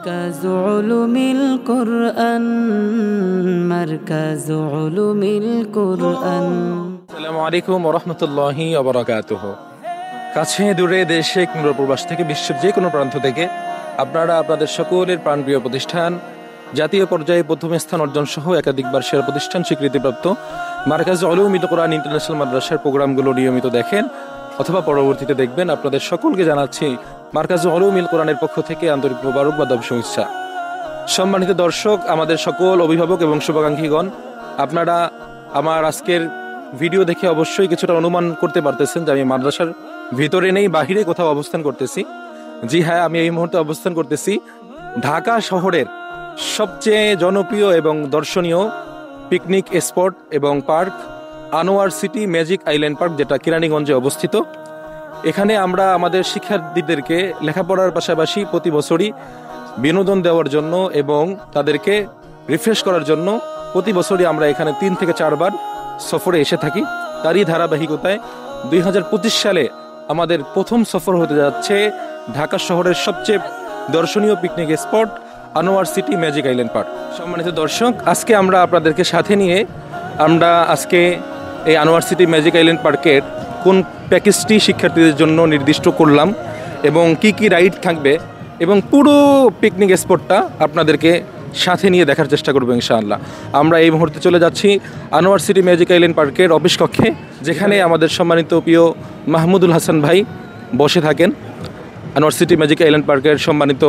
মারকাজ উলুমিল কুরআন, মারকাজ উলুমিল কুরআন। আসসালামু আলাইকুম ওয়া রাহমাতুল্লাহি ওয়া বারাকাতুহু। কাছে দূরে দেশে কিংবা প্রবাস থেকে বিশ্বের যে কোনো প্রান্ত থেকে আপনারা আপনাদের সকলের প্রাণপ্রিয় প্রতিষ্ঠান জাতীয় পর্যায়ে প্রথম স্থান অর্জন সহ একাধিকবার সেরা প্রতিষ্ঠান স্বীকৃতিপ্রাপ্ত মারকাজ উলুমিল কুরআন ইন্টারন্যাশনাল মাদ্রাসার প্রোগ্রামগুলো নিয়মিত দেখেন অথবা পরবর্তীতে দেখবেন। আপনাদের সকলকে জানাচ্ছি মারকাজ উলুমিল কুরআনের পক্ষ থেকে আন্তরিক মোবারকবাদ ও শুভেচ্ছা। সম্মানিত দর্শক, আমাদের সকল অভিভাবক এবং শুভাকাঙ্ক্ষীগণ, আপনারা আমার আজকের ভিডিও দেখে অবশ্যই কিছুটা অনুমান করতে পারতেছেন যে আমি মাদ্রাসার ভিতরে নেই, বাহিরে কোথাও অবস্থান করতেছি। জি হ্যাঁ, আমি এই মুহূর্তে অবস্থান করতেছি ঢাকা শহরের সবচেয়ে জনপ্রিয় এবং দর্শনীয় পিকনিক স্পট এবং park Anwar city magic island park, যেটা কেরানীগঞ্জে অবস্থিত। এখানে আমরা আমাদের শিক্ষার্থীদেরকে লেখাপড়ার পাশাপাশি প্রতি বছরই বিনোদন দেওয়ার জন্য এবং তাদেরকে রিফ্রেশ করার জন্য প্রতি বছরই আমরা এখানে 3 থেকে 4 বার সফরে এসে থাকি। তারই ধারাবাহিকতায় 2025 সালে আমাদের প্রথম সফর হতে যাচ্ছে ঢাকা শহরের সবচেয়ে দর্শনীয় picnic spot Anwar city magic island park. সম্মানিত দর্শক, আজকে আমরা আপনাদেরকে সাথে নিয়ে আমরা আজকে এই আনোয়ার সিটি ম্যাজিক আইল্যান্ড পার্কের কোন প্যাকেজটি শিক্ষার্থীদের জন্য নির্দিষ্ট করলাম এবং কি কি রাইড থাকবে এবং পুরো পিকনিক স্পটটা আপনাদেরকে সাথে নিয়ে দেখার চেষ্টা করবো ইনশাআল্লাহ। আমরা এই মুহূর্তে চলে যাচ্ছি আনোয়ার সিটি ম্যাজিক আইল্যান্ড পার্কের অফিস কক্ষে, যেখানে আমাদের সম্মানিত প্রিয় মাহমুদুল হাসান ভাই বসে থাকেন, আনোয়ার সিটি ম্যাজিক আইল্যান্ড পার্কের সম্মানিত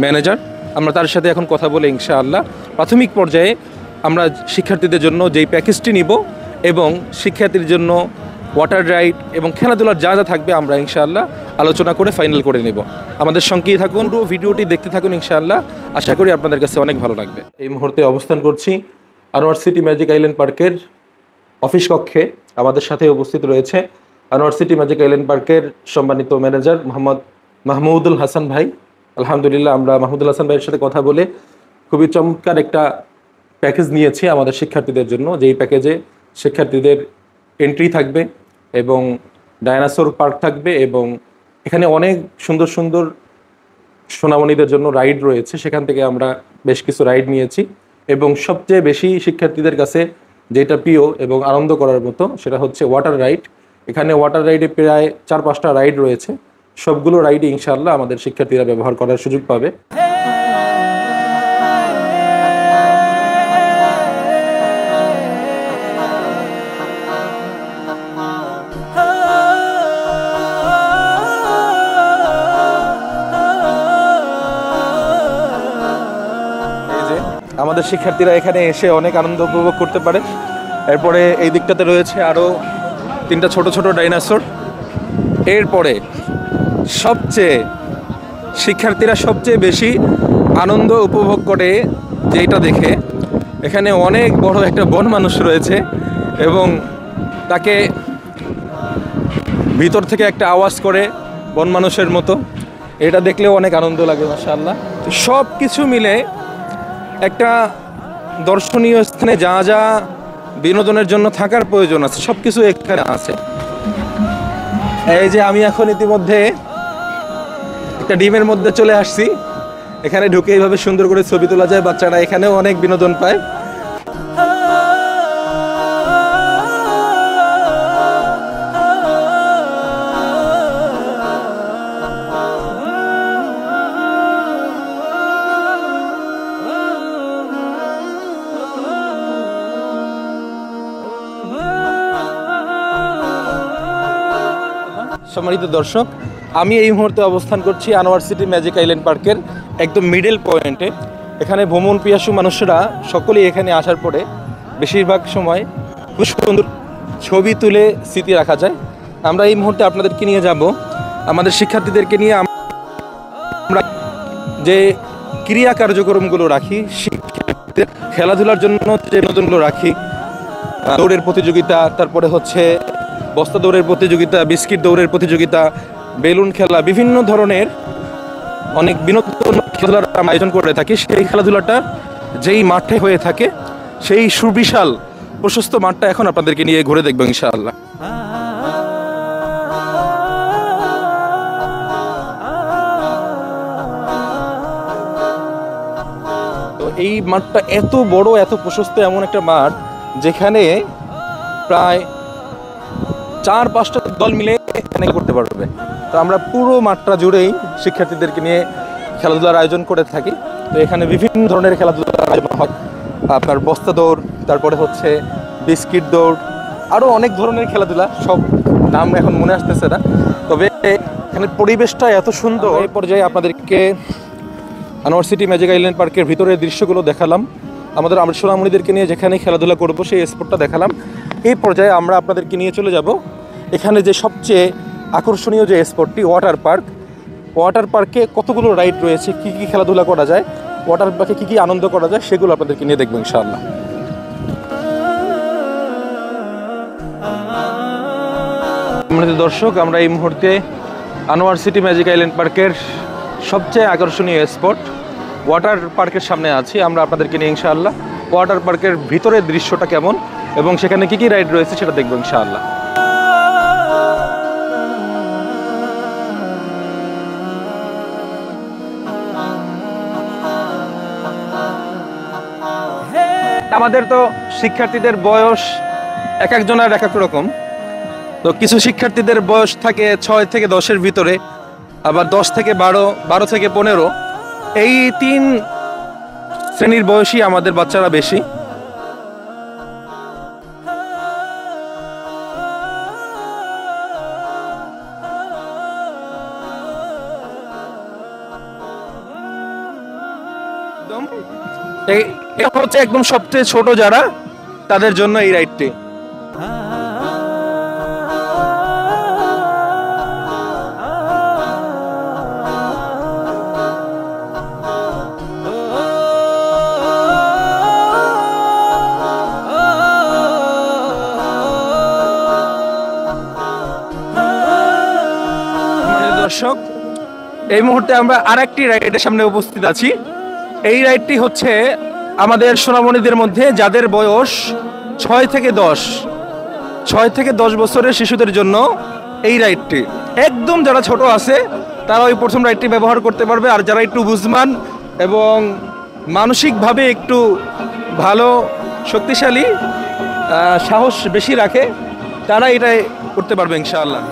ম্যানেজার। আমরা তার সাথে এখন কথা বলে ইনশাআল্লাহ প্রাথমিক পর্যায়ে আমরা শিক্ষার্থীদের জন্য যেই প্যাকেজটি নিব এবং শিক্ষার্থীদের জন্য ওয়াটার রাইড এবং খেলাধুলার যা যা থাকবে আমরা ইনশাআল্লাহ আলোচনা করে ফাইনাল করে নেব। আমাদের সঙ্গেই থাকুন, পুরো ভিডিওটি দেখতে থাকুন ইনশাআল্লাহ। আশা করি আপনাদের কাছে অনেক ভালো লাগবে। এই মুহূর্তে অবস্থান করছি আনোয়ার সিটি ম্যাজিক আইল্যান্ড পার্কের অফিস কক্ষে। আমাদের সাথে উপস্থিত রয়েছে আনোয়ার সিটি ম্যাজিক আইল্যান্ড পার্কের সম্মানিত ম্যানেজার মোহাম্মদ মাহমুদুল হাসান ভাই। আলহামদুলিল্লাহ, আমরা মাহমুদুল হাসান ভাইয়ের সাথে কথা বলে খুবই চমৎকার একটা প্যাকেজ নিয়েছি আমাদের শিক্ষার্থীদের জন্য, যেই প্যাকেজে শিক্ষার্থীদের এন্ট্রি থাকবে এবং ডায়নাসোর পার্ক থাকবে এবং এখানে অনেক সুন্দর সুন্দর সোনামণিদের জন্য রাইড রয়েছে। সেখান থেকে আমরা বেশ কিছু রাইড নিয়েছি এবং সবচেয়ে বেশি শিক্ষার্থীদের কাছে যেটা প্রিয় এবং আনন্দ করার মতো সেটা হচ্ছে ওয়াটার রাইড। এখানে ওয়াটার রাইডে প্রায় 4-5টা রাইড রয়েছে। সবগুলো রাইডে ইনশাআল্লাহ আমাদের শিক্ষার্থীরা ব্যবহার করার সুযোগ পাবে। আমাদের শিক্ষার্থীরা এখানে এসে অনেক আনন্দ উপভোগ করতে পারে। এরপরে এই দিকটাতে রয়েছে আরও 3টা ছোট ছোট ডাইনোসর। এরপরে শিক্ষার্থীরা সবচেয়ে বেশি আনন্দ উপভোগ করে যেটা দেখে, এখানে অনেক বড় একটা বন মানুষ রয়েছে এবং তাকে ভিতর থেকে একটা আওয়াজ করে বন মানুষের মতো। এটা দেখলেও অনেক আনন্দ লাগে মাশাআল্লাহ। সব কিছু মিলে একটা দর্শনীয় স্থানে যা যা বিনোদনের জন্য থাকার প্রয়োজন আছে সব কিছু এখানে আছে। এই যে আমি এখন ইতিমধ্যে একটা ডিমের মধ্যে চলে আসছি। এখানে ঢুকে এইভাবে সুন্দর করে ছবি তোলা যায়, বাচ্চারা এখানেও অনেক বিনোদন পায়। সম্মানিত দর্শক, আমি এই মুহূর্তে অবস্থান করছি আনোয়ার সিটি ম্যাজিক আইল্যান্ড পার্কের একদম মিডল পয়েন্টে। এখানে ভ্রমণ পিয়াসু মানুষরা সকলেই এখানে আসার পরে বেশিরভাগ সময় খুব সুন্দর ছবি তুলে স্মৃতি রাখা যায়। আমরা এই মুহূর্তে আপনাদেরকে নিয়ে যাব, আমাদের শিক্ষার্থীদেরকে নিয়ে আমরা যে ক্রিয়া কার্যক্রমগুলো রাখি, খেলাধুলার জন্য যে বিনোদনগুলো রাখি, দৌড়ের প্রতিযোগিতা, তারপরে হচ্ছে বস্তা দৌড়ের প্রতিযোগিতা, বিস্কিট দৌড়ের প্রতিযোগিতা, বেলুন খেলা, বিভিন্ন ধরনের অনেক বিনোদন খেলাধুলার আয়োজন করে থাকি। সেই খেলাধুলাটা যেই মাঠে হয়ে থাকে সেই সুবিশাল প্রশস্ত মাঠটা এখন আপনাদেরকে নিয়ে ঘুরে দেখবো ইনশাআল্লাহ। এই মাঠটা এত বড়, এত প্রশস্ত, এমন একটা মাঠ যেখানে প্রায় 4-5টা দল মিলে এখানে করতে পারবে। তো আমরা পুরো মাঠটা জুড়েই শিক্ষার্থীদেরকে নিয়ে খেলাধুলার আয়োজন করে থাকি। তো এখানে বিভিন্ন ধরনের খেলাধুলার আয়োজন হয়, আপনার বস্তা দৌড়, তারপরে হচ্ছে বিস্কিট দৌড়, আরও অনেক ধরনের খেলাধুলা, সব নাম এখন মনে আসতেছে না। তবে এখানে পরিবেশটা এত সুন্দর। এই পর্যায়ে আপনাদেরকে আনোয়ার সিটি ম্যাজিক আইল্যান্ড পার্কের ভিতরের দৃশ্যগুলো দেখালাম, আমাদের সোনামণিদেরকে নিয়ে যেখানে খেলাধুলা করবো সেই স্পটটা দেখালাম। এই পর্যায়ে আমরা আপনাদেরকে নিয়ে চলে যাব এখানে যে সবচেয়ে আকর্ষণীয় যে স্পটটি ওয়াটার পার্ক। ওয়াটার পার্কে কতগুলো রাইড রয়েছে, কী কী খেলাধুলা করা যায়, ওয়াটার পার্কে কী কী আনন্দ করা যায়, সেগুলো আপনাদেরকে নিয়ে দেখবো ইনশাআল্লাহ। দর্শক, আমরা এই মুহূর্তে আনোয়ার সিটি ম্যাজিক আইল্যান্ড পার্কের সবচেয়ে আকর্ষণীয় স্পট ওয়াটার পার্কের সামনে আছি। আমরা আপনাদেরকে নিয়ে ইনশাআল্লাহ ওয়াটার পার্কের ভিতরের দৃশ্যটা কেমন এবং সেখানে কী কী রাইড রয়েছে সেটা দেখবো ইনশাআল্লাহ। আমাদের তো শিক্ষার্থীদের বয়স এক একজনের এক এক রকম। তো কিছু শিক্ষার্থীদের বয়স থাকে 6 থেকে 10-এর ভিতরে, আবার 10 থেকে 12, 12 থেকে 15, এই 3 শ্রেণীর বয়সী আমাদের বাচ্চারা বেশি। এটা হচ্ছে একদম সবচেয়ে ছোট যারা, তাদের জন্য এই রাইডটি। দর্শক, এই মুহূর্তে আমরা আরেকটি রাইডের সামনে উপস্থিত আছি। এই রাইডটি হচ্ছে আমাদের সোনামণিদের মধ্যে যাদের বয়স 6 থেকে 10 বছরের শিশুদের জন্য এই রাইডটি। একদম যারা ছোট আছে তারা ওই প্রথম রাইডটি ব্যবহার করতে পারবে, আর যারা একটু বুঝমান এবং মানসিকভাবে একটু ভালো, শক্তিশালী, সাহস বেশি রাখে, তারা এটাই করতে পারবে ইনশাআল্লাহ।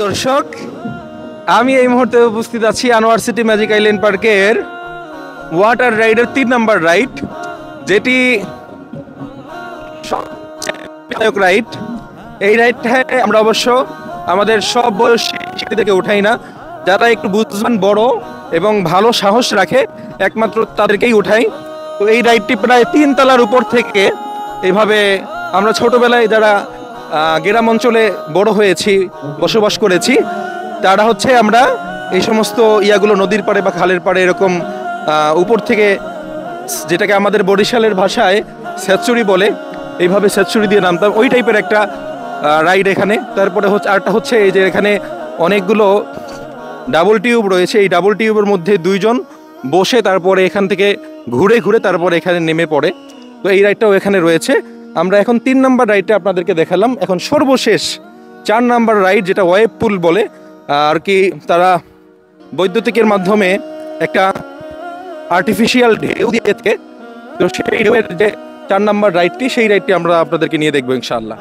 দর্শক, আমি এই মুহূর্তে উপস্থিত আছি আনোয়ার সিটি ম্যাজিক আইল্যান্ড পার্কের ওয়াটার রাইডের 3 নম্বর রাইড, যেটি রাইড। এই রাইডটায় আমরা অবশ্য আমাদের সব বয়সী শিক্ষার্থীদেরকে উঠাই না, যারা একটু বুঝবান, বড় এবং ভালো সাহস রাখে, একমাত্র তাদেরকেই উঠাই। তো এই রাইডটি প্রায় 3 তলার উপর থেকে, এইভাবে আমরা ছোটবেলায় যারা গ্রাম অঞ্চলে বড় হয়েছি, বসবাস করেছি, তারা হচ্ছে আমরা এই সমস্ত ইয়াগুলো নদীর পাড়ে বা খালের পাড়ে এরকম উপর থেকে, যেটাকে আমাদের বরিশালের ভাষায় সেচুরি বলে, এইভাবে সেচুরি দিয়ে নামতাম। ওই টাইপের একটা রাইড এখানে। তারপরে হচ্ছে আরেকটা হচ্ছে এই যে এখানে অনেকগুলো ডাবল টিউব রয়েছে, এই ডাবল টিউবের মধ্যে 2 জন বসে তারপরে এখান থেকে ঘুরে ঘুরে তারপরে এখানে নেমে পড়ে। তো এই রাইডটাও এখানে রয়েছে। আমরা এখন 3 নম্বর রাইডটা আপনাদেরকে দেখালাম। এখন সর্বশেষ 4 নম্বর রাইড, যেটা ওয়েভ পুল বলে আর কি, তারা বৈদ্যুতিকের মাধ্যমে একটা আর্টিফিশিয়াল ঢেউ দিয়ে থাকে। তো সেই ঢেউয়ের যে 4 নম্বর রাইডটি, সেই রাইডটি আমরা আপনাদেরকে নিয়ে দেখবো ইনশাআল্লাহ।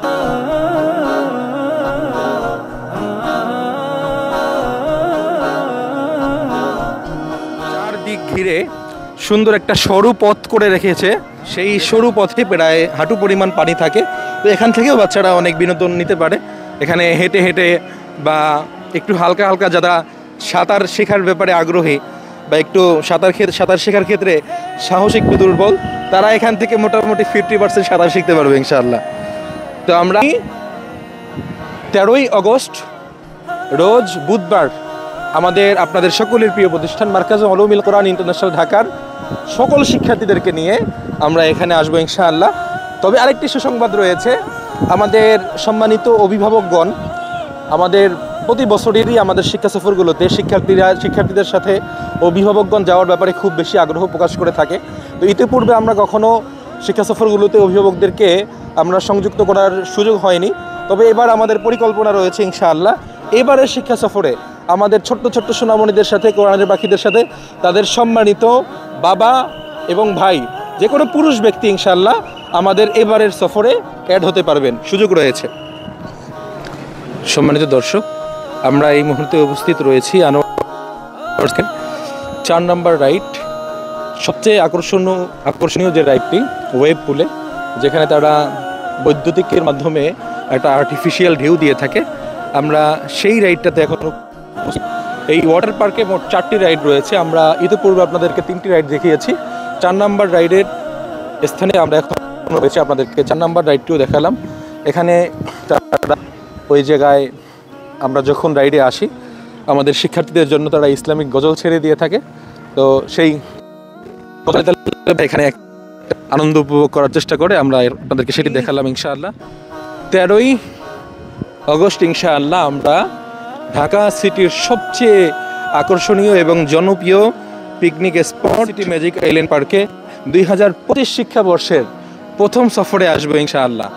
চারদিক ঘিরে সুন্দর একটা সরু পথ করে রেখেছে, সেই সরু পথে প্রায় হাঁটু পরিমাণ পানি থাকে। তো এখান থেকেও বাচ্চারা অনেক বিনোদন নিতে পারে। এখানে হেঁটে হেঁটে বা একটু হালকা হালকা যারা সাঁতার শেখার ব্যাপারে আগ্রহী বা একটু সাঁতার শেখার ক্ষেত্রে সাহস একটু দুর্বল, তারা এখান থেকে মোটামুটি 50% সাঁতার শিখতে পারবে ইনশাআল্লাহ। তো আমরা 13ই আগস্ট রোজ বুধবার আপনাদের সকলের প্রিয় প্রতিষ্ঠান মার্কাজে উলুমুল কোরআন ইন্টারন্যাশনাল ঢাকার সকল শিক্ষার্থীদেরকে নিয়ে আমরা এখানে আসবো ইনশাআল্লাহ। তবে আরেকটি সুসংবাদ রয়েছে, আমাদের সম্মানিত অভিভাবকগণ আমাদের প্রতি বছরেরই আমাদের শিক্ষা সফরগুলোতে শিক্ষার্থীদের সাথে অভিভাবকগণ যাওয়ার ব্যাপারে খুব বেশি আগ্রহ প্রকাশ করে থাকে। তো ইতিপূর্বে আমরা কখনো শিক্ষা সফরগুলোতে অভিভাবকদেরকে আমরা সংযুক্ত করার সুযোগ হয়নি। তবে এবার আমাদের পরিকল্পনা রয়েছে ইনশাআল্লাহ এবারের শিক্ষা সফরে আমাদের ছোট্ট ছোট্ট সোনামণিদের সাথে, কোরআনের পাখিদের সাথে তাদের সম্মানিত বাবা এবং ভাই যে কোনো পুরুষ ব্যক্তি ইনশাআল্লাহ আমাদের এবারের সফরে অ্যাড হতে পারবেন, সুযোগ রয়েছে। সম্মানিত দর্শক, আমরা এই মুহূর্তে উপস্থিত রয়েছি 4 নম্বর রাইড, সবচেয়ে আকর্ষণীয় যে রাইডটি ওয়েব পুলে, যেখানে তারা বৈদ্যুতিকের মাধ্যমে একটা আর্টিফিশিয়াল ঢেউ দিয়ে থাকে। আমরা সেই রাইডটাতে এখন এই ওয়াটার পার্কে মোট 4টি রাইড রয়েছে। আমরা ইতিপূর্বে আপনাদেরকে 3টি রাইড দেখিয়েছি। 4 নম্বর রাইডের স্থানে আমরা এখন রয়েছে, আপনাদেরকে 4 নম্বর রাইডটিও দেখালাম। এখানে ওই জায়গায় আমরা যখন রাইডে আসি আমাদের শিক্ষার্থীদের জন্য তারা ইসলামিক গজল ছেড়ে দিয়ে থাকে। তো সেই এখানে আনন্দ উপভোগ করার চেষ্টা করে, আমরা আপনাদেরকে সেটি দেখালাম ইনশাআল্লাহ। 13ই আগস্ট ইনশাআল্লাহ আমরা ঢাকা সিটির সবচেয়ে আকর্ষণীয় এবং জনপ্রিয় picnic spot city magic island পার্কে 2025 শিক্ষাবর্ষের প্রথম সফরে আসবো ইনশাআল্লাহ।